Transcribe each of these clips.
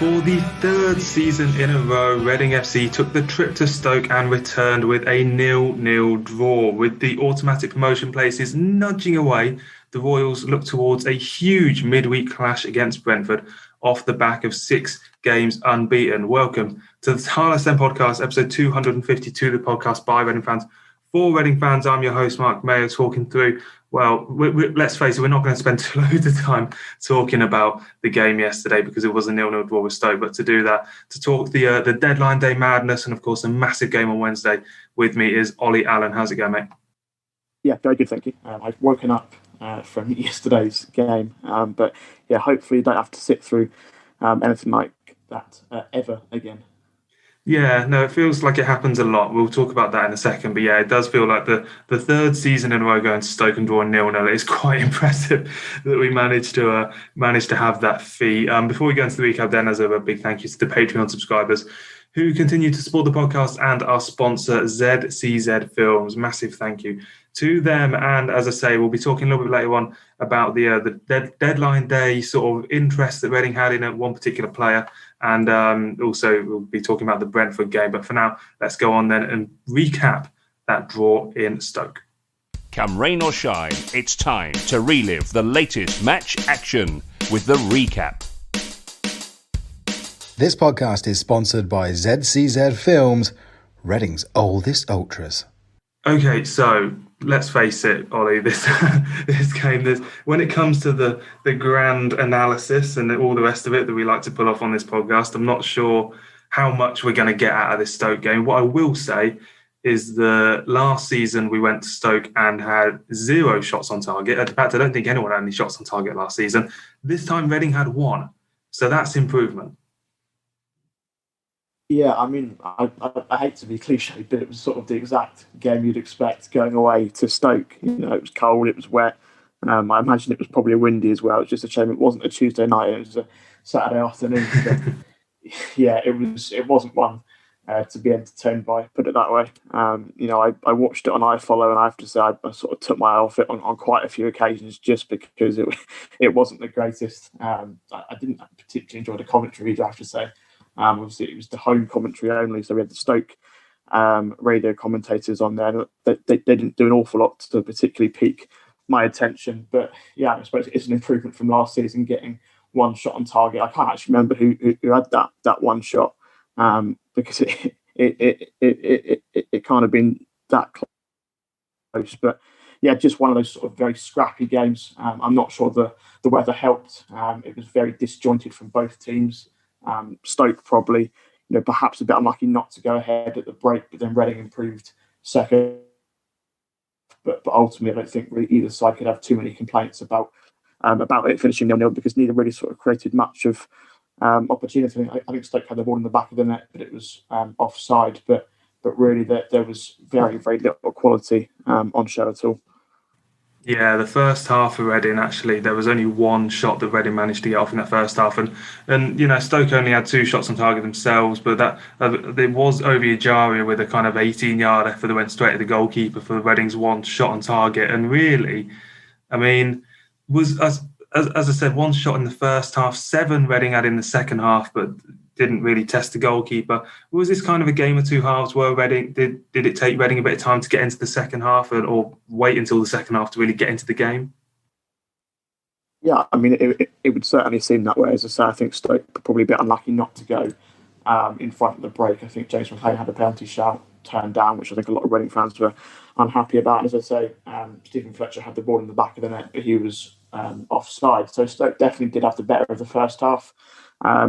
For the third season in a row, Reading FC took the trip to Stoke and returned with a 0-0 draw. With the automatic promotion places nudging away, the Royals look towards a huge midweek clash against Brentford off the back of 6 games unbeaten. Welcome to the Tilehurst End Podcast, episode 252, the podcast by Reading fans. For Reading fans, I'm your host, Marc, Mayo, talking through, well, let's face it, we're not going to spend loads of time talking about the game yesterday because it was a 0-0 draw with Stoke. But to do that, to talk the deadline day madness and, of course, a massive game on Wednesday, with me is Olly Allen. How's it going, mate? Yeah, very good, thank you. I've woken up from yesterday's game. But, yeah, hopefully you don't have to sit through anything like that ever again. Yeah, no, it feels like it happens a lot. We'll talk about that in a second. But yeah, it does feel like the third season in a row going to Stoke and drawing 0-0. It's quite impressive that we managed to have that feat. Before we go into the recap, then, as ever, a big thank you to the Patreon subscribers who continue to support the podcast and our sponsor, ZCZ Films. Massive thank you to them. And as I say, we'll be talking a little bit later on about the deadline day sort of interest that Reading had in one particular player. And also we'll be talking about the Brentford game. But for now, let's go on then and recap that draw in Stoke. Come rain or shine, it's time to relive the latest match action with the recap. This podcast is sponsored by ZCZ Films, Reading's oldest ultras. Okay, so let's face it, Ollie, this game, when it comes to the grand analysis and all the rest of it that we like to pull off on this podcast, I'm not sure how much we're going to get out of this Stoke game. What I will say is the last season we went to Stoke and had 0 shots on target. In fact, I don't think anyone had any shots on target last season. This time Reading had 1. So that's improvement. Yeah, I mean, I hate to be cliche, but it was sort of the exact game you'd expect going away to Stoke. You know, it was cold, it was wet. I imagine it was probably windy as well. It's just a shame it wasn't a Tuesday night; it was a Saturday afternoon. But yeah, it wasn't one to be entertained by. Put it that way. I watched it on iFollow, and I have to say I sort of took my eye off it on quite a few occasions just because it wasn't the greatest. I didn't particularly enjoy the commentary either, I have to say. Obviously, it was the home commentary only, so we had the Stoke radio commentators on there. They didn't do an awful lot to particularly pique my attention. But yeah, I suppose it's an improvement from last season, getting 1 shot on target. I can't actually remember who had that 1 shot because it kind of been that close. But yeah, just one of those sort of very scrappy games. I'm not sure the weather helped. It was very disjointed from both teams. Stoke probably, perhaps a bit unlucky not to go ahead at the break, but then Reading improved second. But ultimately, I don't think really either side could have too many complaints about it finishing 0-0 because neither really sort of created much of opportunity. I think Stoke had the ball in the back of the net, but it was offside. But really, there was very, very little quality on show at all. Yeah, the first half of Reading, actually, there was only 1 shot that Reading managed to get off in that first half. And Stoke only had 2 shots on target themselves, but that there was Ovi Ejaria with a kind of 18-yard effort that went straight at the goalkeeper for Reading's 1 shot on target. And really, I mean, was as I said, 1 shot in the first half, 7 Reading had in the second half, but didn't really test the goalkeeper. Was this kind of a game of 2 halves where Reading did it take Reading a bit of time to get into the second half or wait until the second half to really get into the game? Yeah, I mean, it would certainly seem that way. As I say, I think Stoke were probably a bit unlucky not to go in front of the break. I think James McLean had a penalty shout turned down, which I think a lot of Reading fans were unhappy about. And as I say, Stephen Fletcher had the ball in the back of the net, but he was offside. So Stoke definitely did have the better of the first half.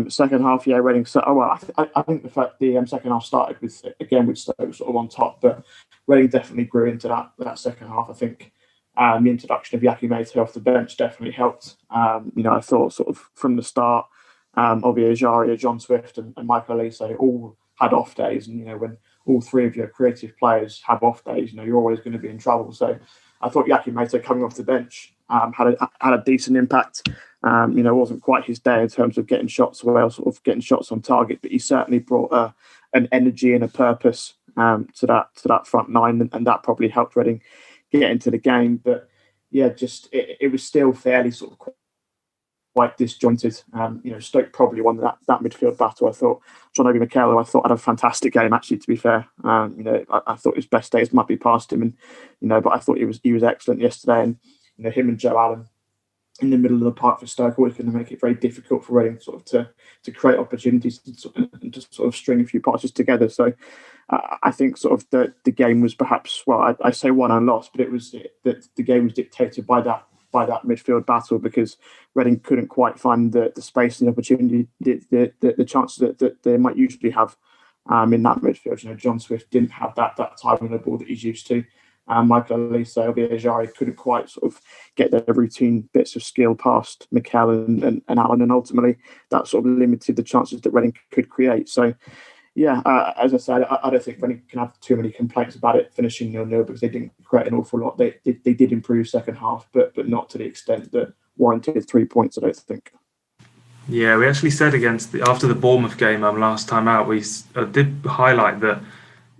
Second half, yeah, Reading. So, I think the second half started with Stoke sort of on top, but Reading definitely grew into that second half. I think the introduction of Yaki Mate off the bench definitely helped. I thought sort of from the start, Ovi Ejaria, John Swift, and Michael Olly all had off days, and when all 3 of your creative players have off days, you're always going to be in trouble. So I thought Yaki Mate coming off the bench had a decent impact. Wasn't quite his day in terms of getting shots away or sort of getting shots on target, but he certainly brought an energy and a purpose to that front 9, and that probably helped Reading get into the game. But yeah, just it was still fairly sort of quite disjointed. Stoke probably won that midfield battle. I thought John Obi Mikel, had a fantastic game, actually, to be fair. I thought his best days might be past him, but I thought he was excellent yesterday. And him and Joe Allen in the middle of the park for Stoke always going to make it very difficult for Reading to create opportunities and to sort of string a few passes together. So I think the game was perhaps, well, I say won and lost, but it was that the game was dictated by that midfield battle, because Reading couldn't quite find the space and the opportunity, the chances that they might usually have in that midfield. John Swift didn't have that time on the ball that he's used to. Michael Olly, Viajari couldn't quite get their routine bits of skill past Mikel and Allen, and ultimately that limited the chances that Reading could create. So, as I said, I don't think Reading can have too many complaints about it finishing 0-0, because they didn't create an awful lot. They did improve second half, but not to the extent that warranted 3 points, I don't think. Yeah, we actually said after the Bournemouth game last time out, we did highlight that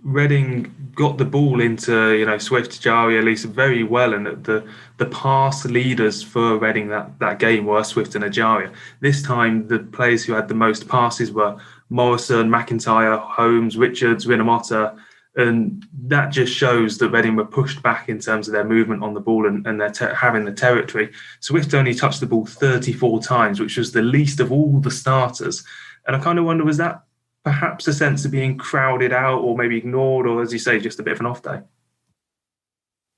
Reading got the ball into Swift, Jari, Elisa very well, and the pass leaders for Reading that game were Swift and Ajaria. This time, the players who had the most passes were Morrison, McIntyre, Holmes, Richards, Rinomota, and that just shows that Reading were pushed back in terms of their movement on the ball and their having the territory. Swift only touched the ball 34 times, which was the least of all the starters. And I kind of wonder, was that perhaps a sense of being crowded out or maybe ignored, or, as you say, just a bit of an off day?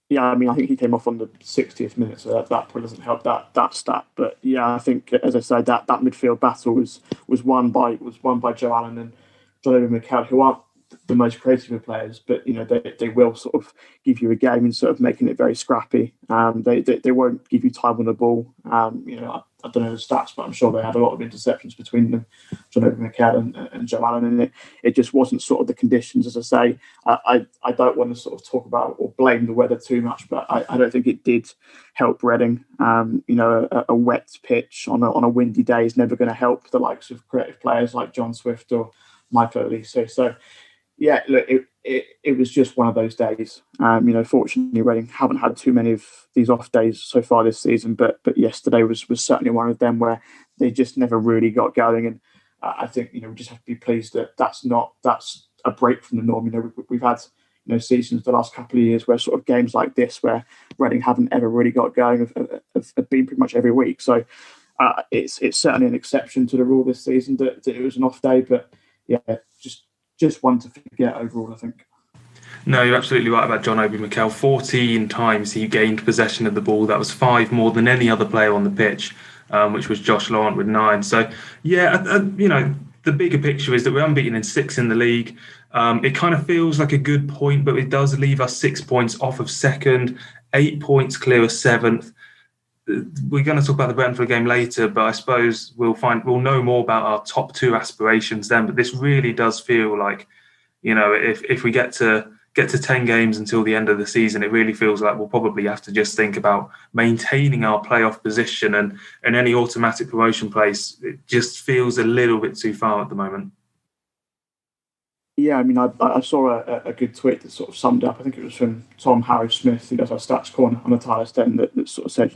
Yeah, I think he came off on the 60th minute, so that probably doesn't help that stat. But yeah, I think, as I said, that midfield battle was won by Joe Allen and John Obi Mikel, who aren't the most creative of players, but they will give you a game and making it very scrappy. They won't give you time on the ball. I don't know the stats, but I'm sure they had a lot of interceptions between them, John Obi Mikel and Joe Allen, and it just wasn't the conditions. As I say, I don't want to talk about or blame the weather too much, but I don't think it did help Reading. A wet pitch on a windy day is never going to help the likes of creative players like John Swift or Michael Olly. So yeah, look, it was just one of those days. Fortunately, Reading haven't had too many of these off days so far this season, but yesterday was certainly one of them where they just never really got going. And I think we just have to be pleased that that's a break from the norm. We've had seasons the last couple of years where games like this, where Reading haven't ever really got going, have been pretty much every week. So it's certainly an exception to the rule this season that it was an off day, but yeah, just one to forget overall, I think. No, you're absolutely right about John Obi Mikel. 14 times he gained possession of the ball. That was 5 more than any other player on the pitch, which was Josh Laurent with 9. So, yeah, the bigger picture is that we're unbeaten in 6 in the league. It kind of feels like a good point, but it does leave us 6 points off of second, 8 points clear of 7th. We're going to talk about the Brentford game later, but I suppose we'll know more about our top 2 aspirations then. But this really does feel like, if we get to 10 games until the end of the season, it really feels like we'll probably have to just think about maintaining our playoff position, and any automatic promotion place, it just feels a little bit too far at the moment. Yeah, I saw a good tweet that summed up. I think it was from Tom Harrow-Smith, who does our stats corner on the Tilehurst End, that said,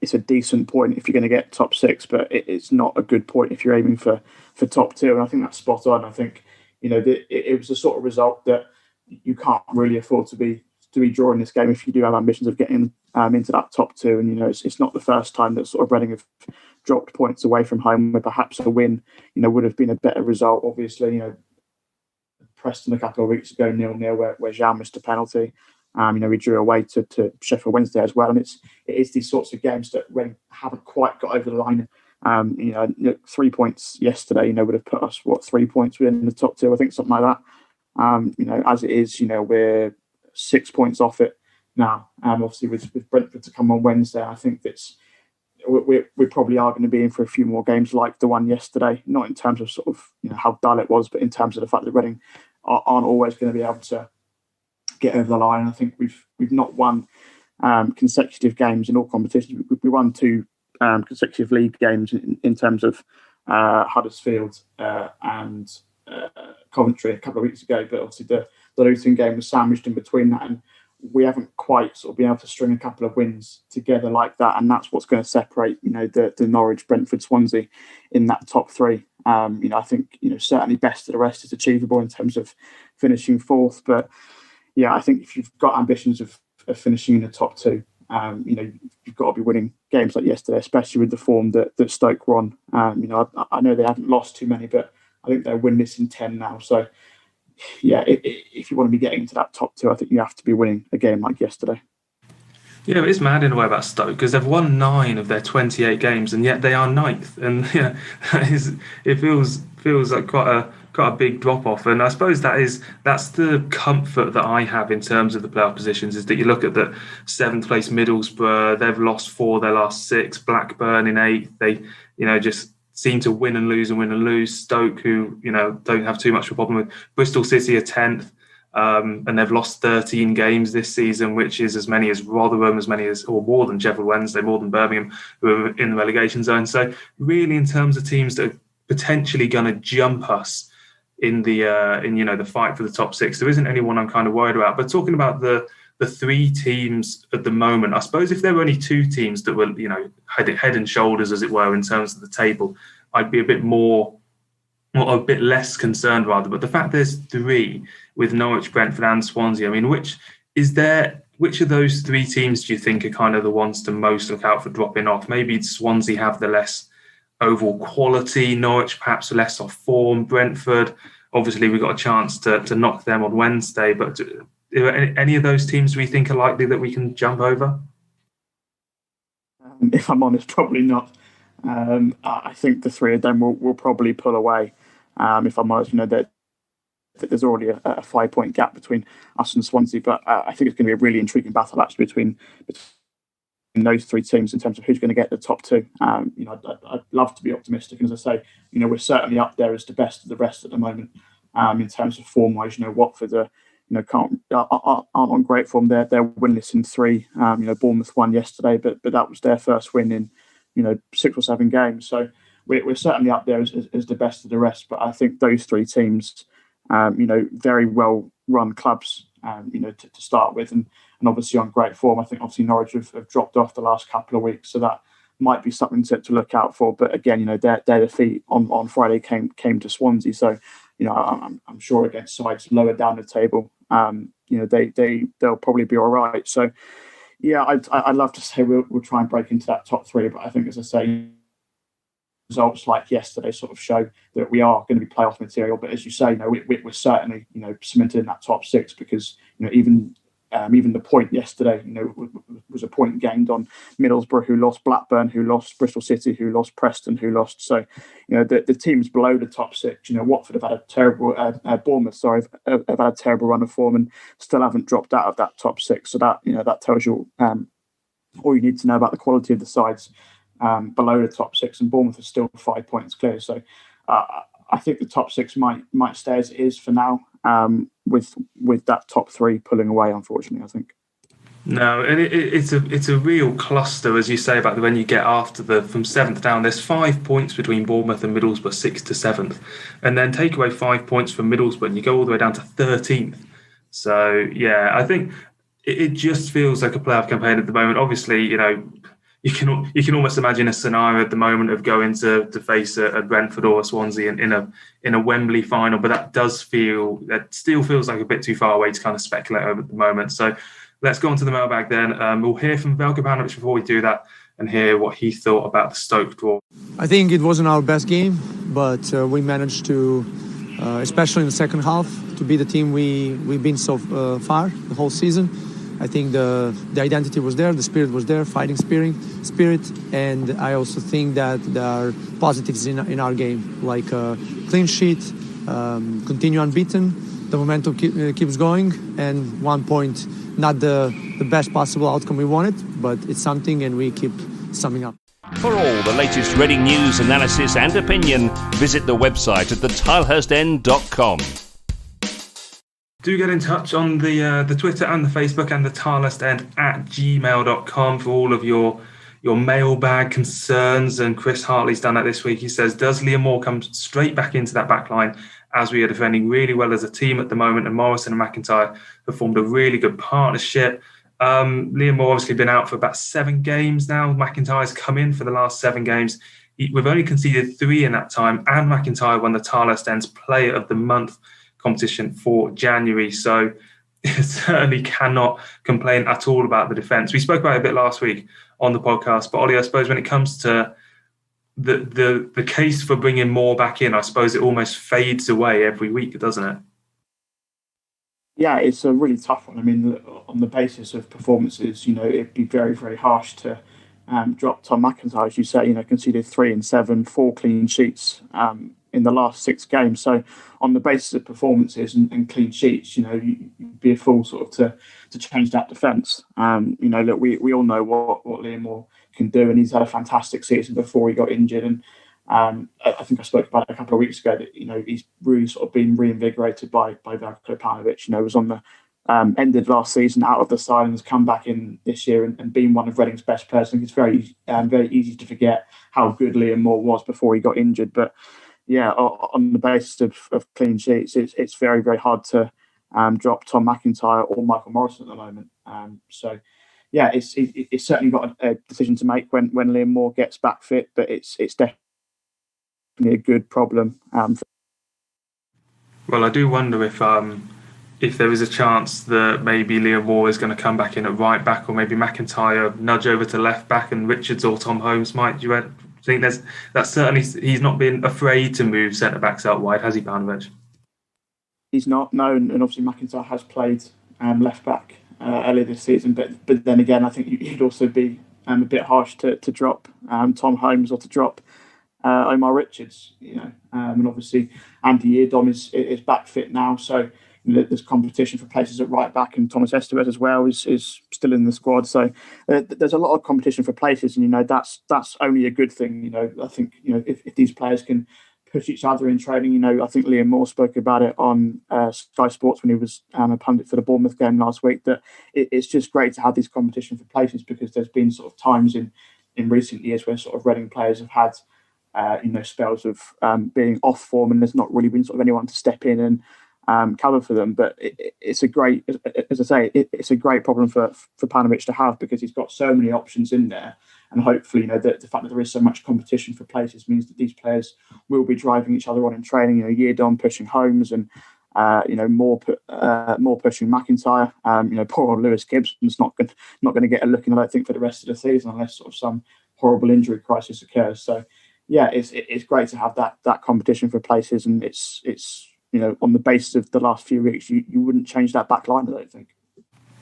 it's a decent point if you're going to get top 6, but it's not a good point if you're aiming for top 2. And I think that's spot on. I think it was the sort of result that you can't really afford to be drawing this game if you do have ambitions of getting into that top 2. And it's not the first time that Reading have dropped points away from home, where perhaps a win would have been a better result. Obviously, Preston a couple of weeks ago 0-0, where Jean missed a penalty. We drew away to Sheffield Wednesday as well, and it is these sorts of games that Reading haven't quite got over the line. 3 points yesterday, would have put us 3 points within the top 2, I think, something like that. As it is, we're 6 points off it now. Obviously, with Brentford to come on Wednesday, I think we probably are going to be in for a few more games like the one yesterday. Not in terms of how dull it was, but in terms of the fact that Reading aren't always going to be able to get over the line. I think we've not won consecutive games in all competitions. We won 2 consecutive league games in terms of Huddersfield and Coventry a couple of weeks ago, but obviously the Luton game was sandwiched in between that, and we haven't quite sort of been able to string a couple of wins together like that, and that's what's going to separate, the Norwich, Brentford, Swansea in that top three. I think, certainly best of the rest is achievable in terms of finishing fourth. But yeah, I think if you've got ambitions of finishing in the top two, you've got to be winning games like yesterday, especially with the form that Stoke were on. I know they haven't lost too many, but I think they're winless in 10 now. So yeah, if you want to be getting into that top two, I think you have to be winning a game like yesterday. Yeah, it's mad in a way about Stoke because they've won 9 of their 28 games and yet they are 9th. And it feels like quite a big drop off. And I suppose that's the comfort that I have in terms of the playoff positions, is that you look at the 7th place Middlesbrough, they've lost 4 of their last 6, Blackburn in 8th. They just seem to win and lose and win and lose. Stoke, who don't have too much of a problem with. Bristol City are 10th. And they've lost 13 games this season, which is as many as Rotherham, or more than Sheffield Wednesday, more than Birmingham, who are in the relegation zone. So really, in terms of teams that are potentially going to jump us in the fight for the top 6, there isn't anyone I'm kind of worried about. But talking about the 3 teams at the moment, I suppose if there were only 2 teams that were head and shoulders, as it were, in terms of the table, I'd be a bit less concerned rather. But the fact there's 3 with Norwich, Brentford and Swansea, I mean, which of those 3 teams do you think are kind of the ones to most look out for dropping off? Maybe Swansea have the less overall quality, Norwich perhaps less off form, Brentford, obviously we've got a chance to knock them on Wednesday, but are any of those teams we think are likely that we can jump over? If I'm honest, probably not. I think the 3 of them will probably pull away. If I'm honest, that there's already a 5-point gap between us and Swansea, but I think it's going to be a really intriguing battle actually between those 3 teams in terms of who's going to get the top 2. I'd love to be optimistic, and as I say, we're certainly up there as the best of the rest at the moment in terms of form-wise. Watford aren't on great form. They're winless in 3. Bournemouth won yesterday, but that was their first win in 6 or 7 games. So we're certainly up there as the best of the rest. But I think those 3 teams, very well run clubs, to start with, and obviously on great form. I think obviously Norwich have dropped off the last couple of weeks, so that might be something to look out for. But again, their defeat on Friday came to Swansea, so I'm sure against sides lower down the table, they'll probably be all right. So yeah, I'd love to say we'll try and break into that top 3, but I think, as I say, results like yesterday sort of show that we are going to be playoff material. But as you say, we're certainly cemented in that top 6, because even the point yesterday was a point gained on Middlesbrough, who lost, Blackburn who lost, Bristol City who lost, Preston who lost. So the teams below the top 6, Watford have had a terrible Bournemouth have had a terrible run of form and still haven't dropped out of that top 6. So that that tells you all you need to know about the quality of the sides below the top 6, and Bournemouth is still 5 points clear. So I think the top 6 might stay as it is for now, with that top 3 pulling away, unfortunately, I think. No, and it's a real cluster, as you say, about when you get after from 7th down. There's 5 points between Bournemouth and Middlesbrough, 6th to 7th, and then take away 5 points from Middlesbrough and you go all the way down to 13th. So yeah, I think it just feels like a playoff campaign at the moment. Obviously, you can almost imagine a scenario at the moment of going to face a Brentford or a Swansea in a Wembley final, but that still feels like a bit too far away to kind of speculate over at the moment. So let's go on to the mailbag then. We'll hear from Veljko Paunovic before we do that and hear what he thought about the Stoke draw. I think it wasn't our best game, but we managed to, especially in the second half, to be the team we've been so far the whole season. I think the identity was there, the spirit was there, fighting spirit, and I also think that there are positives in our game, like clean sheet, continue unbeaten, the momentum keeps going, and 1 point, not the best possible outcome we wanted, but it's something, and we keep summing up. For all the latest Reading news, analysis and opinion, visit the website at thetilehurstend.com. Do get in touch on the Twitter and the Facebook and the Tilehurst End at gmail.com for all of your mailbag concerns. And Chris Hartley's done that this week. He says, does Liam Moore come straight back into that back line as we are defending really well as a team at the moment, and Morrison and McIntyre have formed a really good partnership. Liam Moore obviously been out for about 7 games now. McIntyre's come in for the last 7 games. We've only conceded 3 in that time, and McIntyre won the Tilehurst End's Player of the Month competition for January. So certainly cannot complain at all about the defence. We spoke about it a bit last week on the podcast, but Ollie, I suppose when it comes to the case for bringing Moore back in, I suppose it almost fades away every week, doesn't it? Yeah, it's a really tough one. I mean, on the basis of performances, it'd be very, very harsh to drop Tom McIntyre, as you say. Conceded 3 in 7, 4 clean sheets in the last 6 games. So, on the basis of performances and clean sheets, you'd be a fool sort of to change that defence. Look, we all know what Liam Moore can do, and he's had a fantastic season before he got injured. And I think I spoke about it a couple of weeks ago that he's really sort of been reinvigorated by Veljko Paunovic. Was on the ended last season out of the side and has come back in this year and been one of Reading's best players. I think it's very very easy to forget how good Liam Moore was before he got injured. But yeah, on the basis of clean sheets, it's very, very hard to drop Tom McIntyre or Michael Morrison at the moment. So yeah, it's certainly got a decision to make when Liam Moore gets back fit, but it's definitely a good problem. Well, I do wonder if there is a chance that maybe Liam Moore is going to come back in at right back, or maybe McIntyre nudge over to left back and Richards or Tom Holmes might. Do you think that's certainly, he's not been afraid to move centre backs out wide, has he, Paunovic? He's not, no, and obviously McIntyre has played left back earlier this season, but then again, I think you'd also be a bit harsh to drop Tom Holmes or to drop Omar Richards, and obviously Andy Eardom is back fit now, so there's competition for places at right back, and Thomas Estevez as well is still in the squad. So there's a lot of competition for places, and that's only a good thing. I think if these players can push each other in training, I think Liam Moore spoke about it on Sky Sports when he was a pundit for the Bournemouth game last week. That it's just great to have this competition for places, because there's been sort of times in recent years where sort of Reading players have had spells of being off form, and there's not really been sort of anyone to step in and cover for them. But it's a great, as I say, it's a great problem for Paunovic to have, because he's got so many options in there, and hopefully the fact that there is so much competition for places means that these players will be driving each other on in training. Yeardom pushing Holmes, and more pushing McIntyre. Poor old Lewis Gibson's not going to get a look in, I don't think, for the rest of the season, unless sort of some horrible injury crisis occurs. So yeah, it's great to have that competition for places, and it's on the basis of the last few weeks, you wouldn't change that back line, I don't think.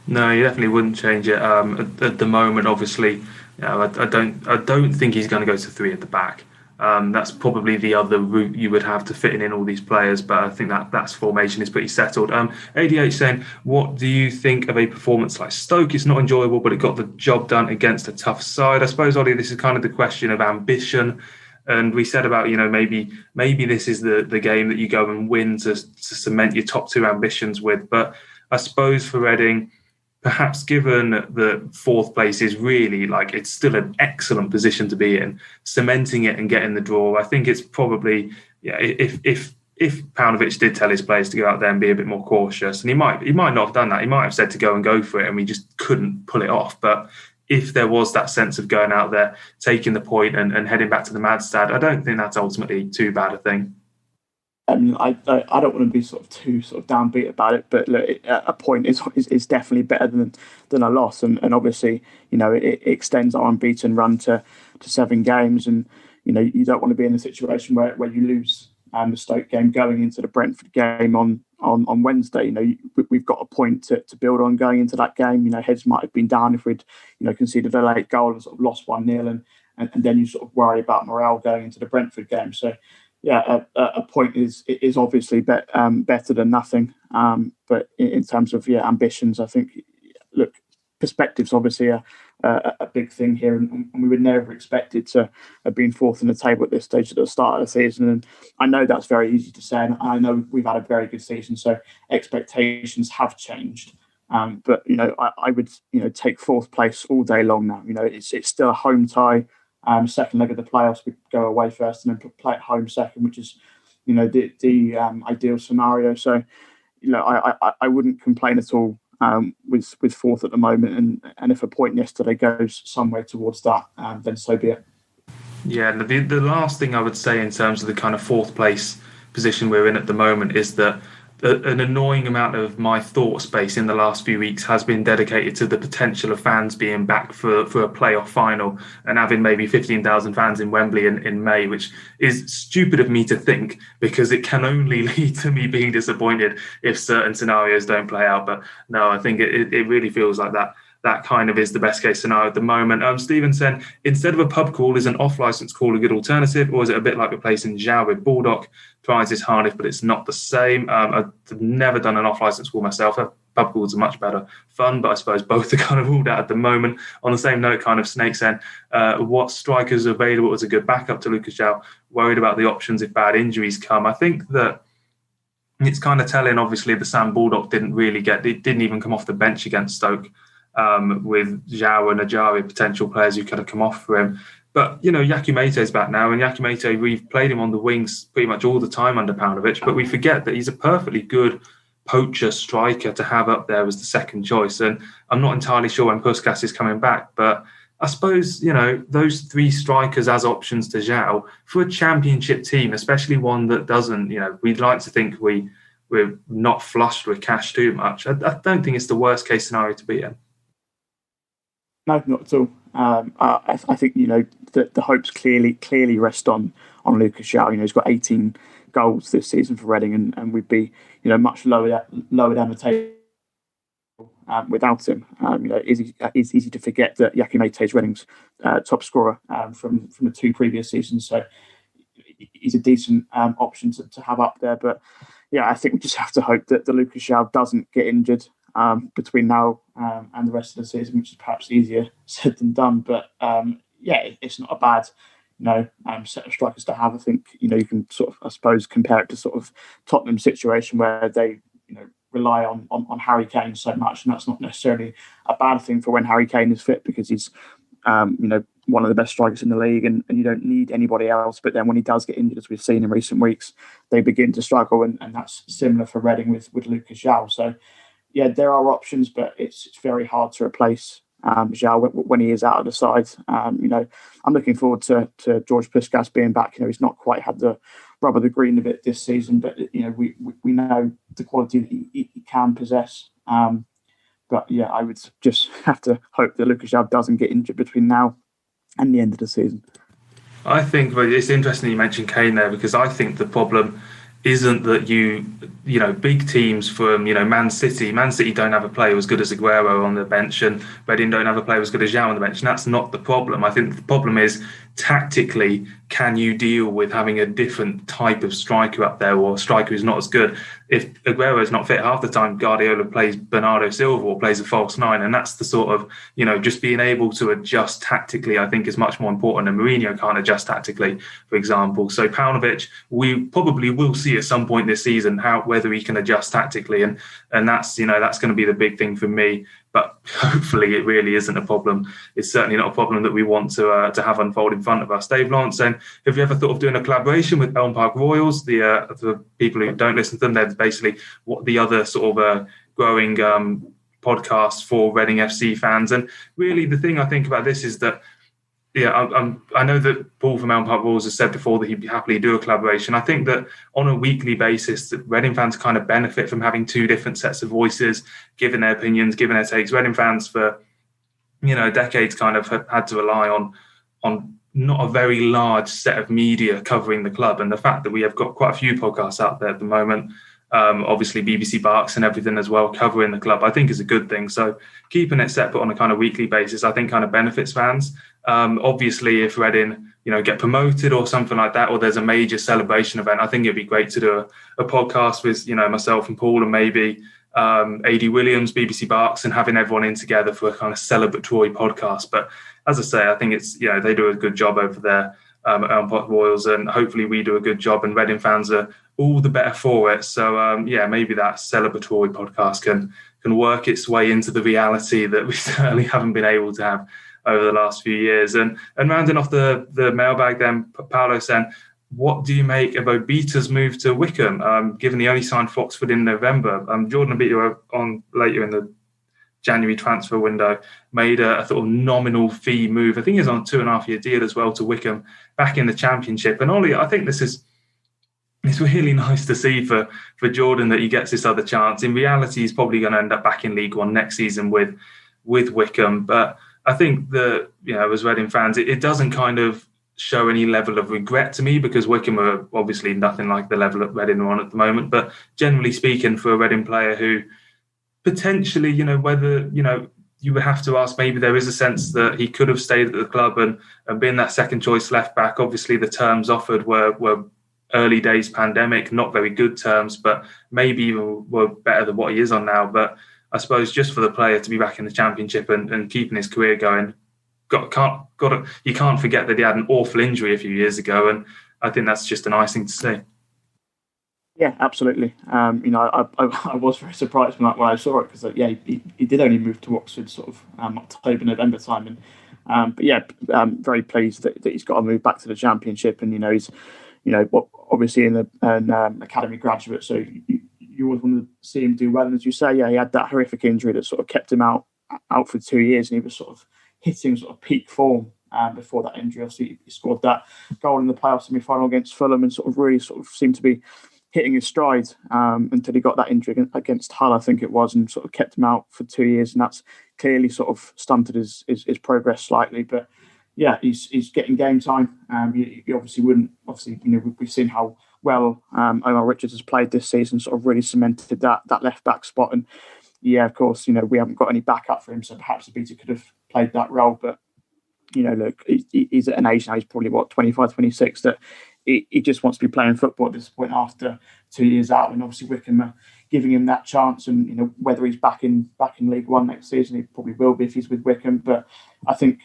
No, you definitely wouldn't change it. At the moment, obviously, I don't think he's going to go to 3 at the back. That's probably the other route you would have to fit in all these players, but I think that's formation is pretty settled. ADH saying, what do you think of a performance like Stoke? It's not enjoyable, but it got the job done against a tough side. I suppose, Ollie, this is kind of the question of ambition. And we said about, maybe this is the game that you go and win to cement your top 2 ambitions with. But I suppose for Reading, perhaps given the 4th place is really it's still an excellent position to be in, cementing it and getting the draw, I think it's probably, if Paunovic did tell his players to go out there and be a bit more cautious, and he might not have done that. He might have said to go for it, and we just couldn't pull it off. But if there was that sense of going out there, taking the point and heading back to the Madstad, I don't think that's ultimately too bad a thing. I mean, I don't want to be too downbeat about it, but look, a point is definitely better than a loss, and obviously it extends our unbeaten run to 7 games, and you don't want to be in a situation where you lose the Stoke game going into the Brentford game on Wednesday. We've got a point to build on going into that game. Heads might have been down if we'd conceded a late goal and sort of lost 1-0, and then you sort of worry about morale going into the Brentford game. So yeah, a point is obviously better than nothing. But in terms of ambitions, I think, look, perspective's obviously a big thing here, and we would never expect it to have been 4th in the table at this stage at the start of the season. And I know that's very easy to say, and I know we've had a very good season, so expectations have changed. But I would take 4th place all day long now. It's still a home tie. Second leg of the playoffs, we go away first and then play at home second, which is the ideal scenario. So, I wouldn't complain at all with fourth at the moment. And if a point yesterday goes somewhere towards that, then so be it. Yeah, the last thing I would say in terms of the kind of fourth place position we're in at the moment is that an annoying amount of my thought space in the last few weeks has been dedicated to the potential of fans being back for a playoff final and having maybe 15,000 fans in Wembley in May, which is stupid of me to think, because it can only lead to me being disappointed if certain scenarios don't play out. But no, I think it really feels like that kind of is the best case scenario at the moment. Stephen said, instead of a pub call, is an off-licence call a good alternative, or is it a bit like replacing Zhao with Baldock? Tries his hardest, but it's not the same. I've never done an off-licence call myself. Pub calls are much better fun, but I suppose both are kind of ruled out at the moment. On the same note, kind of Snake said, what strikers are available as a good backup to Lucas Zhao? Worried about the options if bad injuries come. I think that it's kind of telling, obviously, the Sam Baldock didn't even come off the bench against Stoke. With Zhao and Ajari, potential players who could have come off for him. But, Yaku Meite's back now, and Yaku Meite, we've played him on the wings pretty much all the time under Paunovic, but we forget that he's a perfectly good poacher striker to have up there as the second choice. And I'm not entirely sure when Puskas is coming back, but I suppose, those three strikers as options to Zhao for a championship team, especially one that doesn't, we'd like to think we're not flushed with cash too much. I don't think it's the worst case scenario to be in. No, not at all. I think the hopes clearly rest on Lucas Zhao. He's got 18 goals this season for Reading, and we'd be much lower down the table without him. It's easy to forget that Yaku Meite is Reading's top scorer from the two previous seasons. So he's a decent option to have up there. But yeah, I think we just have to hope that the Lucas Zhao doesn't get injured between now and the rest of the season, which is perhaps easier said than done. But it's not a bad set of strikers to have. I think you can sort of, I suppose, compare it to sort of Tottenham's situation where they rely on Harry Kane so much, and that's not necessarily a bad thing for when Harry Kane is fit, because he's one of the best strikers in the league, and you don't need anybody else. But then when he does get injured, as we've seen in recent weeks, they begin to struggle, and that's similar for Reading with Lucas Zhao. So yeah, there are options, but it's very hard to replace Zhao when he is out of the side. I'm looking forward to George Puskas being back. He's not quite had the rub of the green of it this season, but we know the quality that he can possess. But yeah, I would just have to hope that Lucas Zhao doesn't get injured between now and the end of the season. I think it's interesting you mentioned Kane there, because I think the problem isn't that big teams from Man City don't have a player as good as Aguero on the bench, and Reading don't have a player as good as Zhao on the bench, and that's not the problem. I think the problem is, tactically, can you deal with having a different type of striker up there, or a striker who's not as good? If Aguero is not fit, half the time Guardiola plays Bernardo Silva or plays a false nine, and that's the sort of just being able to adjust tactically, I think, is much more important. And Mourinho can't adjust tactically, for example. So Paunovic, we probably will see at some point this season whether he can adjust tactically, and that's that's going to be the big thing for me. But hopefully it really isn't a problem. It's certainly not a problem that we want to have unfold in front of us. Dave Lawrence saying, have you ever thought of doing a collaboration with Elm Park Royals? The people who don't listen to them, they're basically what the other sort of growing podcast for Reading FC fans. And really the thing I think about this is that, I know that Paul from Elm Park Royals has said before that he'd happily do a collaboration. I think that on a weekly basis, that Reading fans kind of benefit from having two different sets of voices, giving their opinions, giving their takes. Reading fans for, decades kind of have had to rely on not a very large set of media covering the club. And the fact that we have got quite a few podcasts out there at the moment, obviously BBC Barks and everything as well, covering the club, I think is a good thing. So keeping it separate on a kind of weekly basis, I think kind of benefits fans. Obviously, if Reading, get promoted or something like that, or there's a major celebration event, I think it'd be great to do a podcast with, myself and Paul and maybe AD Williams, BBC Barks, and having everyone in together for a kind of celebratory podcast. But as I say, I think it's, they do a good job over there at Elm Park Royals, and hopefully we do a good job, and Reading fans are all the better for it. So maybe that celebratory podcast can work its way into the reality that we certainly haven't been able to have over the last few years. And rounding off the mailbag then, Paolo saying, what do you make of Obita's move to Wickham, given he only signed for Oxford in November? Jordan Obita on later in the January transfer window made a sort of nominal fee move. I think he's on a 2.5-year deal as well to Wickham back in the Championship. And Ollie, I think it's really nice to see for Jordan that he gets this other chance. In reality, he's probably going to end up back in League One next season with Wickham. But I think that, as Reading fans, it doesn't kind of show any level of regret to me, because Wickham are obviously nothing like the level that Reading are on at the moment. But generally speaking, for a Reading player who potentially, whether, you would have to ask, maybe there is a sense that he could have stayed at the club and been that second choice left back. Obviously, the terms offered were early days pandemic, not very good terms, but maybe even were better than what he is on now. But I suppose just for the player to be back in the Championship and keeping his career going, you can't forget that he had an awful injury a few years ago, and I think that's just a nice thing to see. Yeah, absolutely. I was very surprised when I saw it, because he did only move to Oxford sort of October, November time, and very pleased that he's got to move back to the Championship, and he's obviously an academy graduate, so you always want to see him do well. And as you say, he had that horrific injury that sort of kept him out for 2 years, and he was sort of hitting sort of peak form before that injury. Obviously, he scored that goal in the playoff semi-final against Fulham and sort of really sort of seemed to be hitting his stride until he got that injury against Hull, I think it was, and sort of kept him out for 2 years, and that's clearly sort of stunted his progress slightly. But yeah, he's getting game time. He obviously wouldn't. Obviously, we've seen how well Omar Richards has played this season, sort of really cemented that left back spot. And yeah, of course, we haven't got any backup for him, so perhaps Obita could have played that role. But look, he's at an age now. He's probably 25, 26 that. He just wants to be playing football at this point after 2 years out, and obviously Wickham are giving him that chance. And whether he's back in League One next season, he probably will be if he's with Wickham. But I think,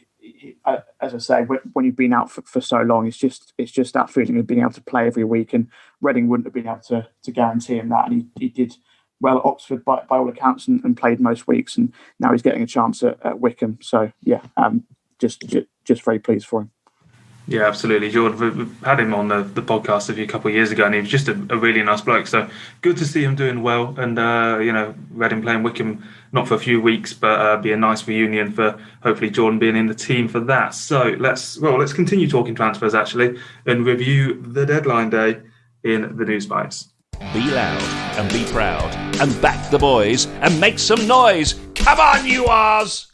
as I say, when you've been out for so long, it's just that feeling of being able to play every week. And Reading wouldn't have been able to guarantee him that. And he did well at Oxford by all accounts and played most weeks. And now he's getting a chance at Wickham. So yeah, just very pleased for him. Yeah, absolutely. Jordan, we've had him on the podcast a couple of years ago, and he was just a really nice bloke. So good to see him doing well. And, Reading playing Wickham, not for a few weeks, but be a nice reunion for hopefully Jordan being in the team for that. So let's continue talking transfers, actually, and review the deadline day in the Newsbites. Be loud and be proud and back the boys and make some noise. Come on, you Rs!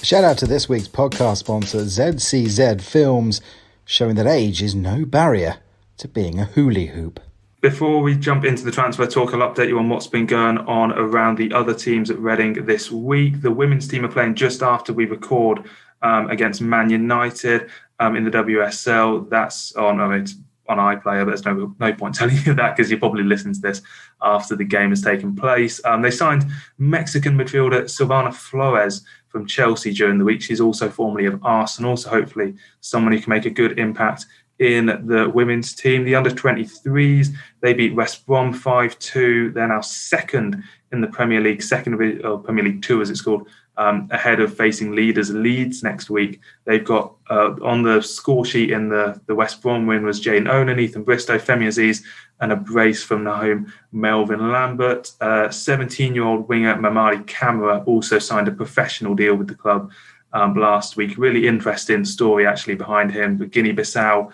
Shout out to this week's podcast sponsor, ZCZ Films, showing that age is no barrier to being a hula hoop. Before we jump into the transfer talk, I'll update you on what's been going on around the other teams at Reading this week. The women's team are playing just after we record against Man United in the WSL. That's it's on iPlayer, but there's no point telling you that because you probably listen to this after the game has taken place. They signed Mexican midfielder Silvana Flores from Chelsea during the week. She's also formerly of Arsenal, so hopefully someone who can make a good impact in the women's team. The under-23s, they beat West Brom 5-2. They're now second in the Premier League, Premier League 2 as it's called, ahead of facing leaders Leeds next week. They've got on the score sheet in the West Brom win was Jane Onan, Ethan Bristow, Femi Aziz, and a brace from the home Melvin Lambert. 17-year-old winger Mamadi Camara also signed a professional deal with the club last week. Really interesting story actually behind him. The Guinea-Bissau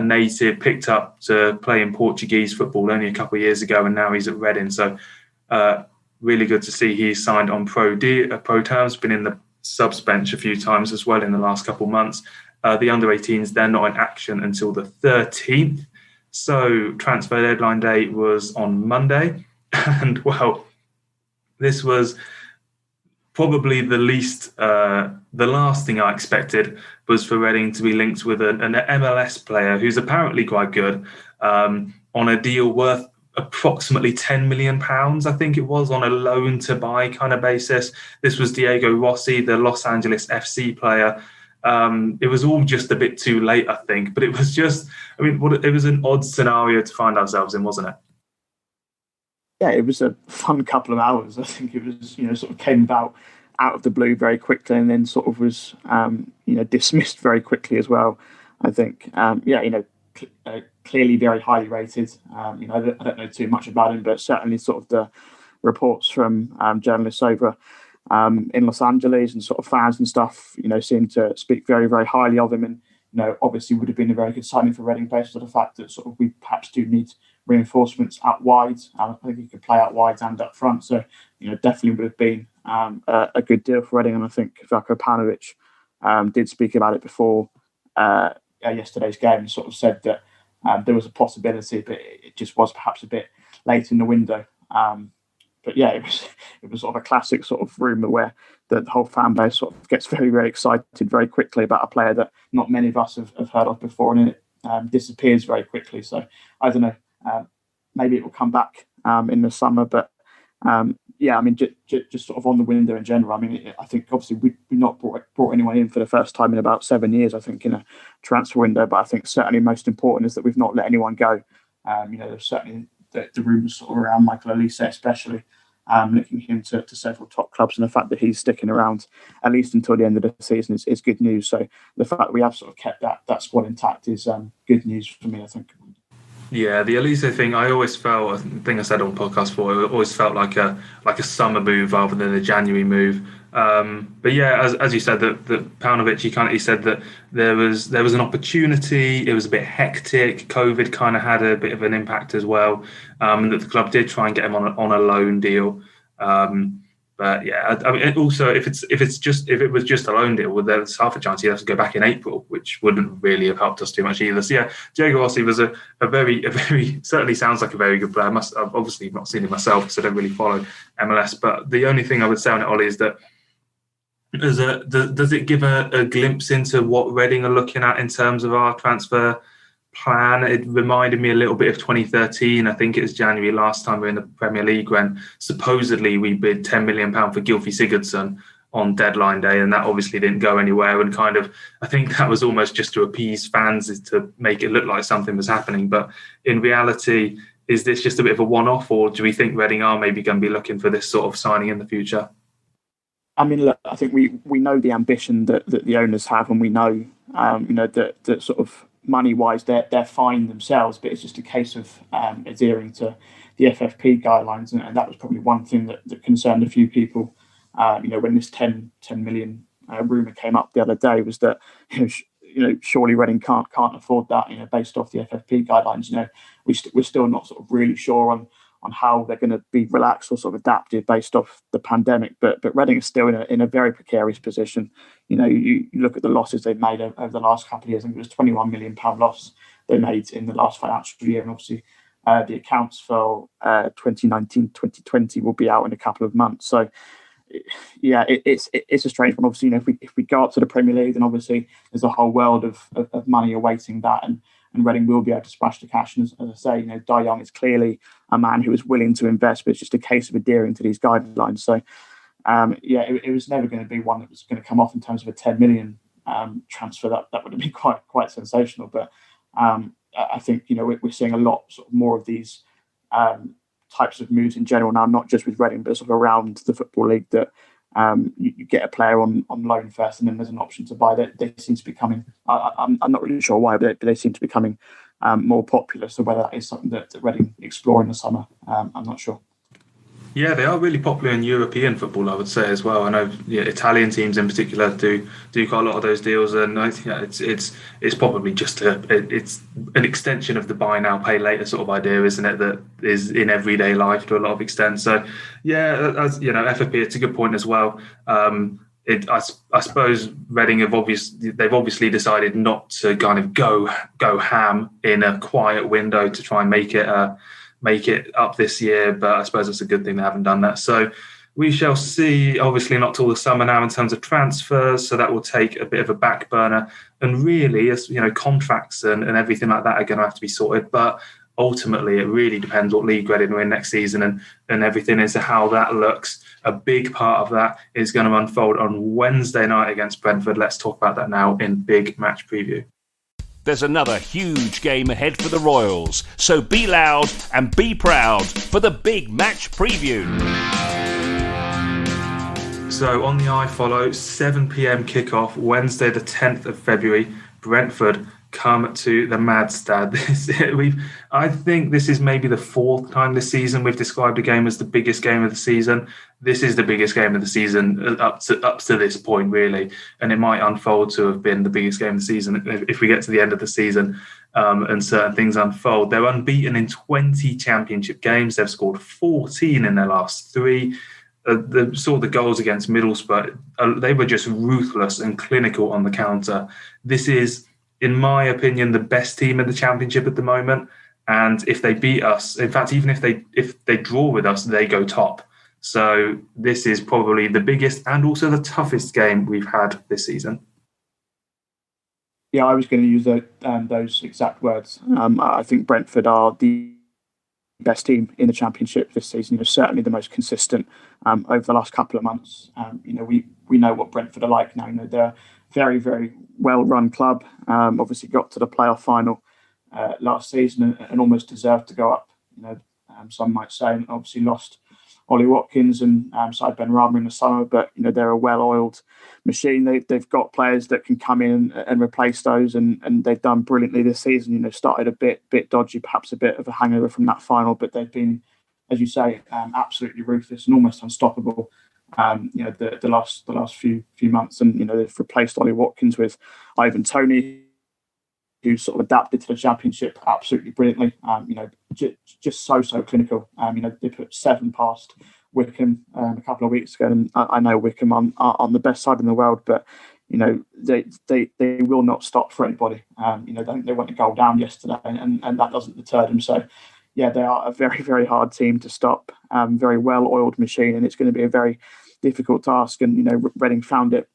native, picked up to play in Portuguese football only a couple of years ago, and now he's at Reading. So really good to see he's signed on pro terms, been in the subs bench a few times as well in the last couple of months. The under-18s, they're not in action until the 13th. So transfer deadline day was on Monday. And, well, this was probably the last thing I expected was for Reading to be linked with an MLS player who's apparently quite good on a deal worth approximately £10 million, I think it was, on a loan to buy kind of basis. This was Diego Rossi, the Los Angeles FC player. It was all just a bit too late, I think, but it was just, it was an odd scenario to find ourselves in, wasn't it? Yeah, it was a fun couple of hours. I think it was, sort of came about out of the blue very quickly and then sort of was, dismissed very quickly as well. I think, clearly very highly rated. I don't know too much about him, but certainly sort of the reports from journalists over in Los Angeles and sort of fans and stuff, seem to speak very, very highly of him. And, obviously would have been a very good signing for Reading based on the fact that sort of we perhaps do need reinforcements out wide. I think he could play out wide and up front. So, definitely would have been a good deal for Reading. And I think Veljko Paunovic did speak about it before yesterday's game and sort of said that there was a possibility, but it just was perhaps a bit late in the window. But yeah, it was sort of a classic sort of rumour where the whole fan base sort of gets very, very excited very quickly about a player that not many of us have heard of before, and it disappears very quickly. So I don't know, maybe it will come back in the summer, but just sort of on the window in general. I mean, I think obviously we've not brought anyone in for the first time in about 7 years, I think, in a transfer window. But I think certainly most important is that we've not let anyone go. There's certainly the rumours sort of around Michael Olly, especially linking him to several top clubs, and the fact that he's sticking around at least until the end of the season is good news. So the fact that we have sort of kept that squad intact is good news for me, I think. Yeah, the Elise thing, I always felt, I think I said on podcast before, it always felt like a summer move rather than a January move. But yeah, as you said, that Paunovic, he said that there was an opportunity. It was a bit hectic. COVID kind of had a bit of an impact as well, and that the club did try and get him on a loan deal. But yeah, I mean, also if it was just a loan deal, well, there's half a chance he'd have to go back in April, which wouldn't really have helped us too much either. So yeah, Diego Olly was a very certainly sounds like a very good player. I've obviously not seen him myself because I don't really follow MLS. But the only thing I would say on it, Ollie, is that does it give a glimpse into what Reading are looking at in terms of our transfer plan? It reminded me a little bit of 2013. I think it was January last time we were in the Premier League when supposedly we bid £10 million for Gylfi Sigurdsson on deadline day, and that obviously didn't go anywhere. And kind of, I think that was almost just to appease fans, to make it look like something was happening. But in reality, is this just a bit of a one-off, or do we think Reading are maybe going to be looking for this sort of signing in the future? I mean, look, I think we know the ambition that the owners have, and we know, that sort of money-wise, they're fine themselves, but it's just a case of adhering to the FFP guidelines, and that was probably one thing that concerned a few people. When this 10 million rumour came up the other day, was that surely Reading can't afford that. Based off the FFP guidelines, we're still not sort of really sure on how they're going to be relaxed or sort of adapted based off the pandemic. But Reading is still in a very precarious position. You look at the losses they've made over the last couple of years. I think it was £21 million loss they made in the last financial year. And obviously the accounts for 2019-2020 will be out in a couple of months. So, yeah, it's a strange one. Obviously, if we go up to the Premier League, then obviously there's a whole world of money awaiting that. And Reading will be able to splash the cash. And as I say, Dai Young is clearly a man who is willing to invest, but it's just a case of adhering to these guidelines. So, it was never going to be one that was going to come off in terms of a 10 million transfer. That would have been quite sensational. But I think we're seeing a lot more of these types of moves in general now, not just with Reading, but sort of around the Football League, that you get a player on loan first, and then there's an option to buy. They seem to be coming. I'm not really sure why, but they seem to be becoming more popular. So whether that is something that Reading explore in the summer, I'm not sure. Yeah, they are really popular in European football, I would say, as well. I know Italian teams in particular do quite a lot of those deals, and I think it's probably just it's an extension of the buy now, pay later sort of idea, isn't it? That is in everyday life to a lot of extent. So yeah, as FFP, it's a good point as well. I suppose Reading they've obviously decided not to kind of go ham in a quiet window to try and make it up this year, but I suppose it's a good thing they haven't done that. So we shall see. Obviously not till the summer now in terms of transfers, so that will take a bit of a back burner. And really, as contracts and everything like that are going to have to be sorted. But ultimately, it really depends what league Reading are in next season and everything as to how that looks. A big part of that is going to unfold on Wednesday night against Brentford. Let's talk about that now in Big Match Preview. There's another huge game ahead for the Royals, so be loud and be proud for the Big Match Preview. So on the iFollow, 7 p.m. kickoff, Wednesday the 10th of February, Brentford come to the Madstad. I think this is maybe the fourth time this season we've described a game as the biggest game of the season. This is the biggest game of the season up to this point, really, and it might unfold to have been the biggest game of the season if we get to the end of the season and certain things unfold. They're unbeaten in 20 championship games. They've scored 14 in their last 3. Saw the goals against Middlesbrough. They were just ruthless and clinical on the counter. This is, in my opinion, the best team in the championship at the moment. And if they beat us, in fact, even if they draw with us, they go top. So this is probably the biggest and also the toughest game we've had this season. Yeah, I was going to use those exact words. I think Brentford are the best team in the championship this season. Certainly the most consistent over the last couple of months. We know what Brentford are like now. They're a very, very well-run club. Obviously got to the playoff final last season and almost deserved to go up. Some might say, and obviously lost Olly Watkins and Said Ben Rama in the summer, but they're a well-oiled machine. They've got players that can come in and replace those, and they've done brilliantly this season. Started a bit dodgy, perhaps a bit of a hangover from that final, but they've been, as you say, absolutely ruthless and almost unstoppable. The last few months, and they've replaced Olly Watkins with Ivan Toney, who sort of adapted to the championship absolutely brilliantly. Just so clinical. They put 7 past Wickham a couple of weeks ago, and I know Wickham on the best side in the world, but they will not stop for anybody. They went a goal down yesterday, and that doesn't deter them. So yeah, they are a very, very hard team to stop. Very well-oiled machine, and it's going to be a very difficult task. And Reading found it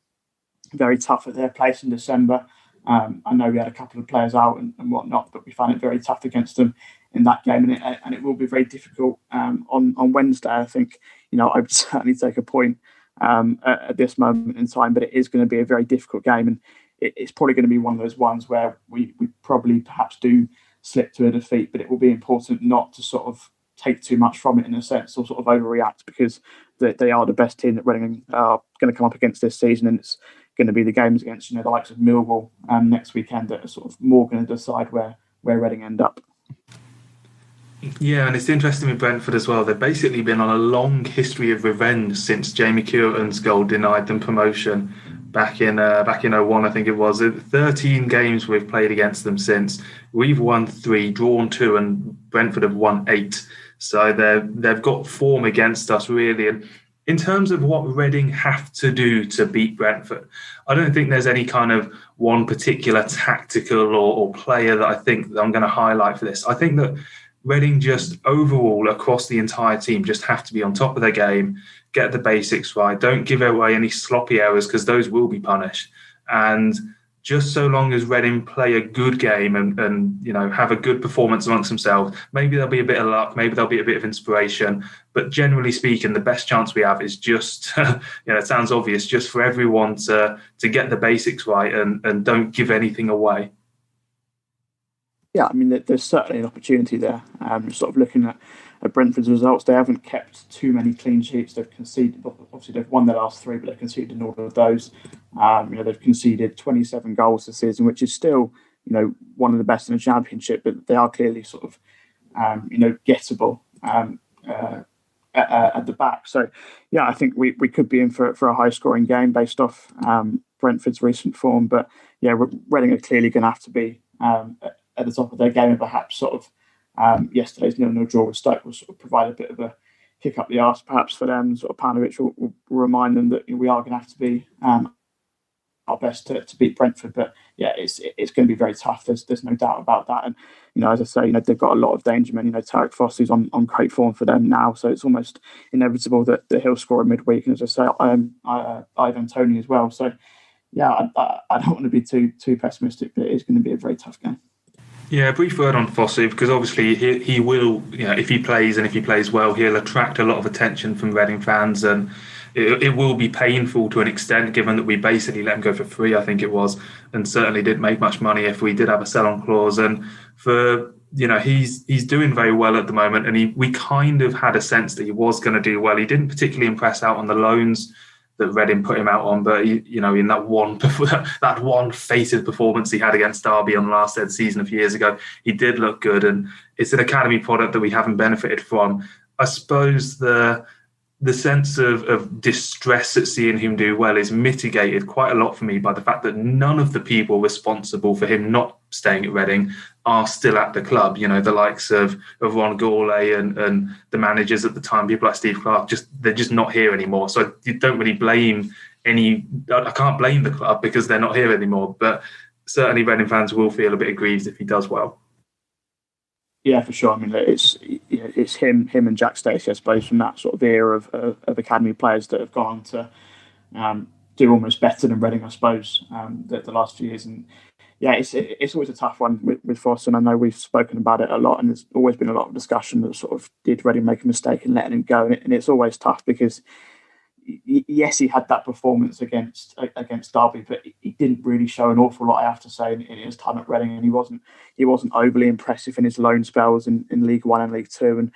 very tough at their place in December. I know we had a couple of players out and whatnot, but we found it very tough against them in that game, and it will be very difficult on Wednesday. I think I would certainly take a point at this moment in time, but it is going to be a very difficult game, and it's probably going to be one of those ones where we probably perhaps do slip to a defeat, but it will be important not to sort of take too much from it in a sense, or sort of overreact, because they are the best team that Reading are going to come up against this season, and it's going to be the games against the likes of Millwall next weekend that are sort of more going to decide where Reading end up. Yeah, and it's interesting with Brentford as well. They've basically been on a long history of revenge since Jamie Curtin's goal denied them promotion back in 01, I think it was. 13 games we've played against them since. We've won 3, drawn 2, and Brentford have won 8. So they've got form against us, really. And in terms of what Reading have to do to beat Brentford, I don't think there's any kind of one particular tactical or player that I think that I'm going to highlight for this. I think that Reading just overall across the entire team just have to be on top of their game, get the basics right, don't give away any sloppy errors because those will be punished. And just so long as Reading play a good game and have a good performance amongst themselves, maybe there'll be a bit of luck, maybe there'll be a bit of inspiration. But generally speaking, the best chance we have is just, it sounds obvious, just for everyone to get the basics right and don't give anything away. Yeah, I mean, there's certainly an opportunity there. Sort of looking at Brentford's results, they haven't kept too many clean sheets. They've conceded, obviously they've won their last 3, but they've conceded in all of those. They've conceded 27 goals this season, which is still, one of the best in the championship, but they are clearly sort of, gettable at the back. So, yeah, I think we could be in for a high-scoring game based off Brentford's recent form. But, yeah, Reading are clearly going to have to be at the top of their game, and perhaps sort of yesterday's 0-0 draw with Stoke will sort of provide a bit of a kick up the arse perhaps for them. Sort of Paunovic will remind them that we are going to have to be our best to beat Brentford. But yeah, it's going to be very tough. There's no doubt about that. And as I say, they've got a lot of danger men. Tarek Fossey's on great form for them now, so it's almost inevitable that he'll score a midweek. And as I say, Ivan Toney as well. So yeah, I don't want to be too pessimistic, but it is going to be a very tough game. Yeah, a brief word on Fossey, because obviously he will, if he plays well, he'll attract a lot of attention from Reading fans, and it will be painful to an extent, given that we basically let him go for free, I think it was, and certainly didn't make much money if we did have a sell-on clause. And for he's doing very well at the moment, and we kind of had a sense that he was going to do well. He didn't particularly impress out on the loans Reading put him out on. But in that one fated performance he had against Derby on the last season a few years ago, he did look good, and it's an academy product that we haven't benefited from. I suppose the sense of distress at seeing him do well is mitigated quite a lot for me by the fact that none of the people responsible for him not staying at Reading are still at the club. The likes of Ron Gourlay and the managers at the time, people like Steve Clarke, they're just not here anymore. So you don't really blame I can't blame the club because they're not here anymore. But certainly Reading fans will feel a bit aggrieved if he does well. Yeah, for sure. I mean, it's him and Jack Stacey, I suppose, from that sort of era of academy players that have gone on to do almost better than Reading, I suppose, the last few years. And yeah, it's always a tough one with Foss, and I know we've spoken about it a lot, and there's always been a lot of discussion that sort of did Reading make a mistake in letting him go, and it's always tough because yes, he had that performance against Derby, but he didn't really show an awful lot, I have to say, in his time at Reading, and he wasn't overly impressive in his loan spells in League One and League Two. And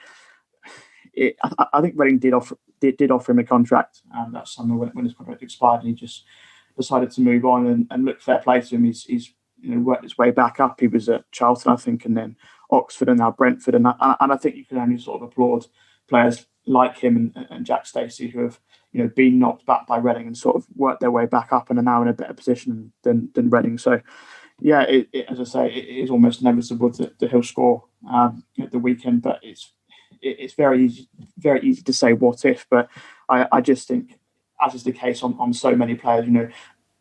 I think Reading did offer him a contract that summer when his contract expired, and he just decided to move on and look, fair play to him. He's worked his way back up. He was at Charlton, I think, and then Oxford, and now Brentford, and I think you can only sort of applaud players like him and Jack Stacey who have been knocked back by Reading and sort of worked their way back up and are now in a better position than Reading. So, yeah, as I say, it is almost inevitable that he'll score at the weekend. But it's very easy to say what if. But I just think, as is the case on so many players,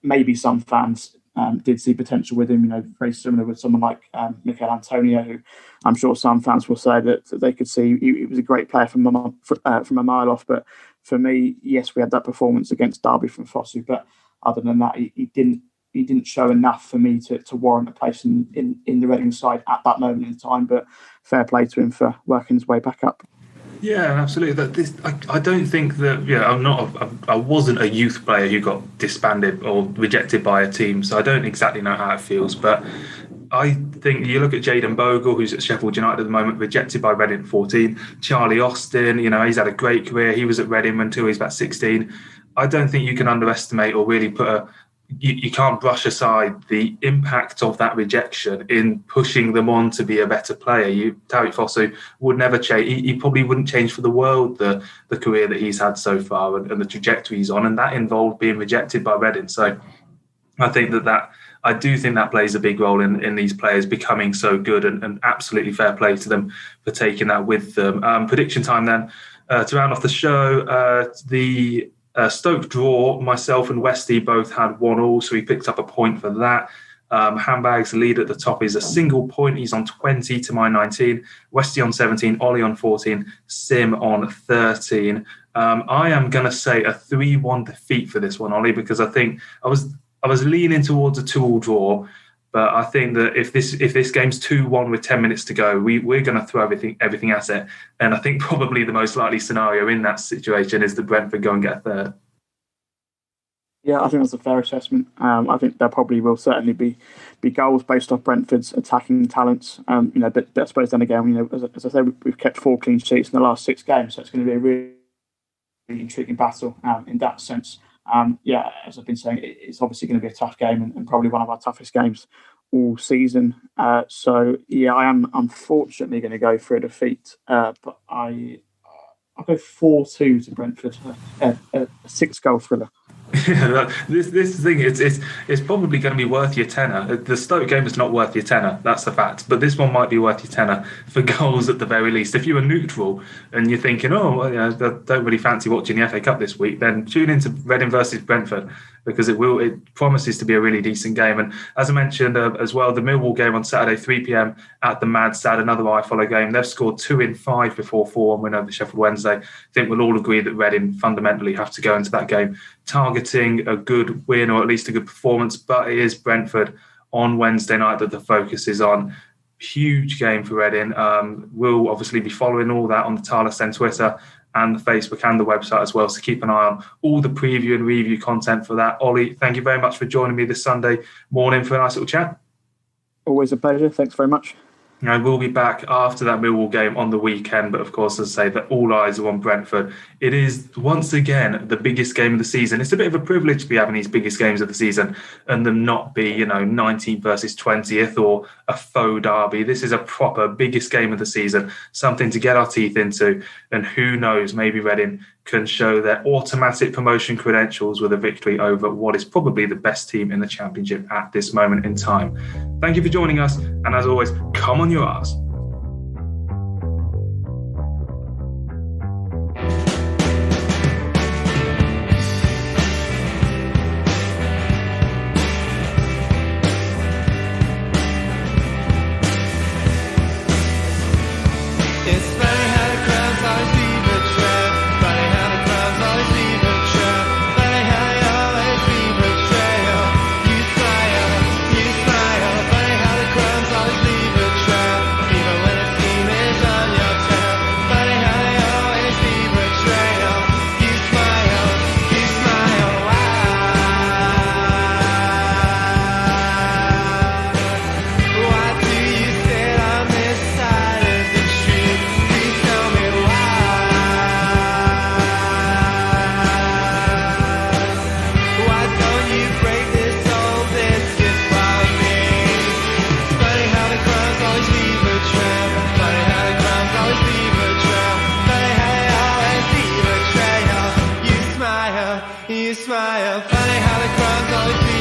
maybe some fans did see potential with him. Very similar with someone like Mikel Antonio, who I'm sure some fans will say that they could see he was a great player from a mile off. But for me, yes, we had that performance against Derby from Fosu, but other than that, he didn't show enough for me to warrant a place in the Reading side at that moment in time. But fair play to him for working his way back up. Yeah, absolutely. I don't think that I wasn't a youth player who got disbanded or rejected by a team, so I don't exactly know how it feels. But I think you look at Jayden Bogle, who's at Sheffield United at the moment, rejected by Reading at 14. Charlie Austin, he's had a great career. He was at Reading until he's about 16. I don't think you can underestimate or really you can't brush aside the impact of that rejection in pushing them on to be a better player. Tariq Fosu would never change. He probably wouldn't change for the world the career that he's had so far and the trajectory he's on, and that involved being rejected by Reading. So I think I do think that plays a big role in these players becoming so good, and absolutely fair play to them for taking that with them. Prediction time then. To round off the show, the Stoke draw, myself and Westy both had 1-1, so he picked up a point for that. Handbag's lead at the top is a single point. He's on 20 to my 19. Westy on 17, Olly on 14, Sim on 13. I am going to say a 3-1 defeat for this one, Olly, because I think I was leaning towards a 2-2 draw, but I think that if this game's 2-1 with 10 minutes to go, we're going to throw everything at it. And I think probably the most likely scenario in that situation is that Brentford go and get a third. Yeah, I think that's a fair assessment. I think there probably will certainly be goals based off Brentford's attacking talents. But I suppose then again, as I say, we've kept 4 clean sheets in the last 6 games, so it's going to be a really, really intriguing battle in that sense. As I've been saying, it's obviously going to be a tough game and probably one of our toughest games all season. I am unfortunately going to go for a defeat, but I'll go 4-2 to Brentford, a 6-goal thriller. Yeah, this thing, it's probably going to be worth your tenner. The Stoke game is not worth your tenner, that's the fact. But this one might be worth your tenner for goals at the very least. If you were neutral and you're thinking, I don't really fancy watching the FA Cup this week, then tune into Reading versus Brentford, because it promises to be a really decent game. And as I mentioned as well, the Millwall game on Saturday, 3 p.m. at the Mad Stad, another iFollow game. They've scored 2 in 5 before 4-1 win over Sheffield Wednesday. I think we'll all agree that Reading fundamentally have to go into that game targeting a good win or at least a good performance, but it is Brentford on Wednesday night that the focus is on. Huge game for Reading. We'll obviously be following all that on the Tilehurst End Twitter and the Facebook and the website as well, so keep an eye on all the preview and review content for that. Olly, thank you very much for joining me this Sunday morning for a nice little chat. Always a pleasure. Thanks very much. I will be back after that Millwall game on the weekend, but of course, as I say, that all eyes are on Brentford. It is once again the biggest game of the season. It's a bit of a privilege to be having these biggest games of the season and them not be, 19th versus 20th or a faux derby. This is a proper biggest game of the season, something to get our teeth into. And who knows, maybe Reading can show their automatic promotion credentials with a victory over what is probably the best team in the Championship at this moment in time. Thank you for joining us. And as always, come on your arse. You smile, funny how the crimes always